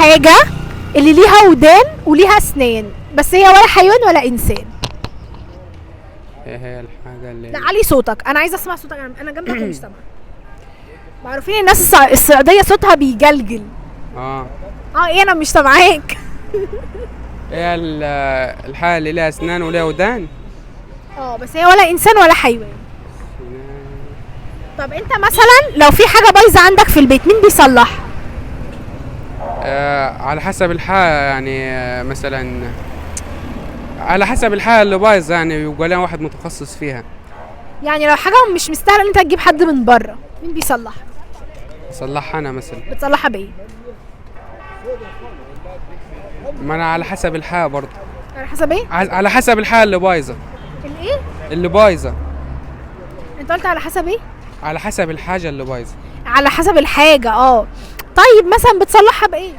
الحاجة اللي ليها ودان وليها اسنان بس هي ولا حيوان ولا انسان؟ ايه هي الحاجة اللي لا علي صوتك، انا عايزه اسمع صوتك، انا جنبك ومش سامعه. معروفين الناس الصعيديه صوتها بيجلجل. اه ايه انا مش سامعاك. ايه الحاجة اللي لها اسنان ولها ودان؟ بس هي ولا انسان ولا حيوان. طب انت مثلا لو في حاجه بايظه عندك في البيت مين بيصلحها؟ على حسب الحالة يعني، مثلا على حسب الحالة اللي بايظة يعني بيبقى لها واحد متخصص فيها. يعني لو حاجه مش مستاهله ان انت تجيب حد من بره مين بيصلحها؟ صلحها انا مثلا. بتصلحها بايه؟ ما انا على حسب الحالة برضه. على حسب ايه؟ على حسب الحالة اللي بايظة. الايه؟ اللي بايظة. انت قلت على حسب ايه؟ على حسب الحاجة اللي بايظة. على حسب الحاجه. طيب مثلا بتصلحها بايه؟